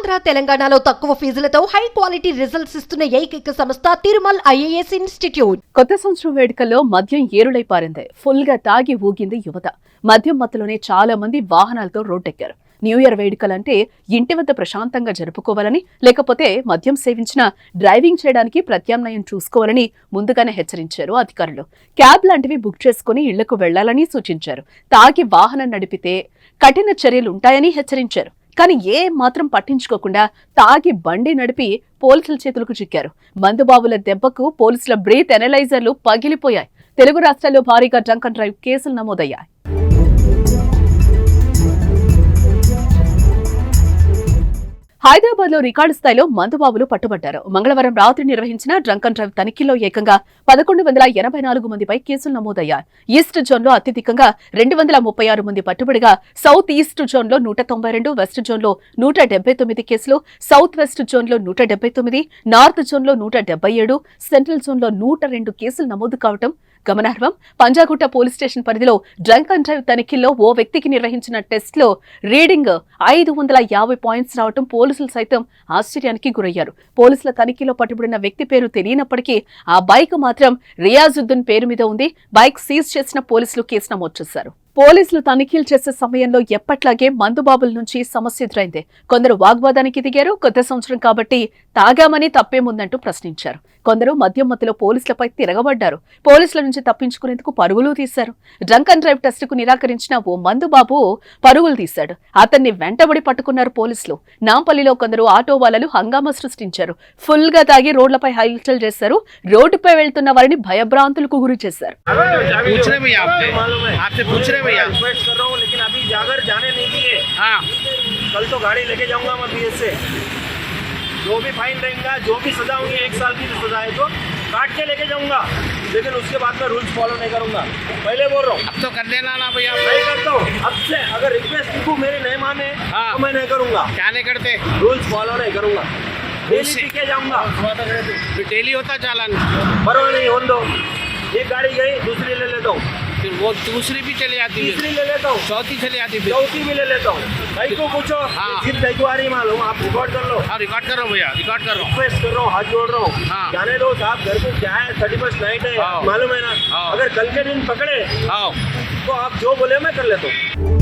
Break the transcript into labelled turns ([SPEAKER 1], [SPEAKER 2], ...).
[SPEAKER 1] ఆంధ్ర తెలంగాణలో తక్కువ ఫీజులతో high quality results ఇస్తున్న ఏకైక సంస్థ తిరుమల్ ఐఏఎస్ ఇన్స్టిట్యూట్.
[SPEAKER 2] కొత్త సంవత్సరం వేడుకల్లో మద్యం ఏరులై పారింది. ఫుల్ గా తాగి ఊగింది యువత. మద్యం మత్తులోనే చాలా మంది వాహనాలతో రోడ్డెక్కారు. న్యూ ఇయర్ వేడుకలంటే ఇంటి వద్ద ప్రశాంతంగా జరుపుకోవాలని, లేకపోతే మద్యం సేవించిన డ్రైవింగ్ చేయడానికి ప్రత్యామ్నాయం చూసుకోవాలని ముందుగానే హెచ్చరించారు అధికారులు. క్యాబ్ లాంటివి బుక్ చేసుకుని ఇళ్లకు వెళ్లాలని సూచించారు. తాగి వాహనం నడిపితే కఠిన చర్యలుంటాయని హెచ్చరించారు. కానీ ఏ మాత్రం పట్టించుకోకుండా తాగి బండి నడిపి పోలీసుల చేతులకు చిక్కారు. మందుబాబుల దెబ్బకు పోలీసుల బ్రీత్ ఎనలైజర్లు పగిలిపోయాయి. తెలుగు రాష్ట్రాల్లో భారీగా డ్రంక్ అండ్ డ్రైవ్ కేసులు నమోదయ్యాయి. హైదరాబాద్ లో రికార్డు స్థాయిలో మందుబాబులు పట్టుబడ్డారు. మంగళవారం రాత్రి నిర్వహించిన డ్రంక్ అండ్ డ్రైవ్ తనిఖీల్లో ఏకంగా 1184 మందిపై కేసులు నమోదయ్యాయి. ఈస్ట్ జోన్ లో అత్యధికంగా 236 మంది పట్టుబడిగా, సౌత్ ఈస్ట్ జోన్ లో 192, వెస్ట్ జోన్ లో 179 కేసులు, సౌత్ వెస్ట్ జోన్ లో 179, నార్త్ జోన్ లో 177, సెంట్రల్ జోన్ లో 102 కేసులు నమోదు కావడం గమనార్హం. పంజాగుట్ట పోలీస్ స్టేషన్ పరిధిలో డ్రంక్ అండ్ డ్రైవ్ తనిఖీల్లో ఓ వ్యక్తికి నిర్వహించిన టెస్ట్ లో రీడింగ్ 550 పాయింట్స్ రావడం పోలీసులు సైతం ఆశ్చర్యానికి గురయ్యారు. పోలీసుల తనిఖీలో పట్టుబడిన వ్యక్తి పేరు తెలియనప్పటికీ ఆ బైక్ మాత్రం రియాజుద్దీన్ పేరు మీద ఉంది. బైక్ సీజ్ చేసిన పోలీసులు కేసు నమోదు చేశారు. పోలీసులు తనిఖీలు చేసే సమయంలో ఎప్పట్లాగే మందుబాబుల నుంచి సమస్య ఎదురైంది. కొందరు వాగ్వాదానికి దిగారు. కొత్త సంవత్సరం కాబట్టి తాగామని తప్పేముందంటూ ప్రశ్నించారు. కొందరు మద్యం మత్తులో పోలీసులపై తిరగబడ్డారు. పోలీసుల నుంచి తప్పించుకునేందుకు పరుగులు తీశారు. డ్రంక్ అండ్ డ్రైవ్ టెస్ట్ కు నిరాకరించిన ఓ మందుబాబు పరుగులు తీశాడు. అతన్ని వెంటబడి పట్టుకున్నారు పోలీసులు. నాంపల్లిలో కొందరు ఆటో వాళ్లు హంగామా సృష్టించారు. ఫుల్ గా తాగి రోడ్లపై హల్చల్ చేశారు. రోడ్డుపై వెళ్తున్న వారిని భయభ్రాంతులకు గురి చేశారు.
[SPEAKER 3] रिक्वेस्ट कर रहा हूँ, लेकिन अभी जागर जाने नहीं दिए। हाँ, कल तो गाड़ी लेके जाऊंगा मैं बीएस से। जो भी फाइन रहेगा, जो भी सजा होगी, 1 साल की सजा है तो काट के लेके जाऊंगा, लेकिन उसके बाद में रूल्स फॉलो नहीं करूंगा। पहले बोल रहा हूँ, अब तो कर देना ना भैया। नहीं करता हूँ अब से। अगर रिक्वेस्ट लिखूँ मेरे नहीं माने तो मैं नहीं करूंगा। क्या नहीं करते? रूल्स फॉलो नहीं करूंगा। डेली पीके जाऊंगा। डेली होता चालान, परवाह नहीं हो दो। एक गाड़ी गई, दूसरी ले लेता हूँ, फिर वो दूसरी भी चली आती है, तीसरी ले लेता हूँ, चौथी चली आती है, चौथी भी ले लेता हूँ। भाई को पूछो। हाँ, सिर्फ भाई को आ रही मालूम, आप रिकॉर्ड कर लो। हाँ, रिकॉर्ड कर रहा हूँ भैया, रिकॉर्ड कर रहा हूँ। रिक्वेस्ट कर रहा हूँ, हाथ जोड़ रहा हूँ। हाँ, जाने दो साहब, घर को क्या है, 31st नाइट है, मालूम है ना। अगर कल के दिन पकड़े तो आप जो बोले मैं कर लेता हूँ।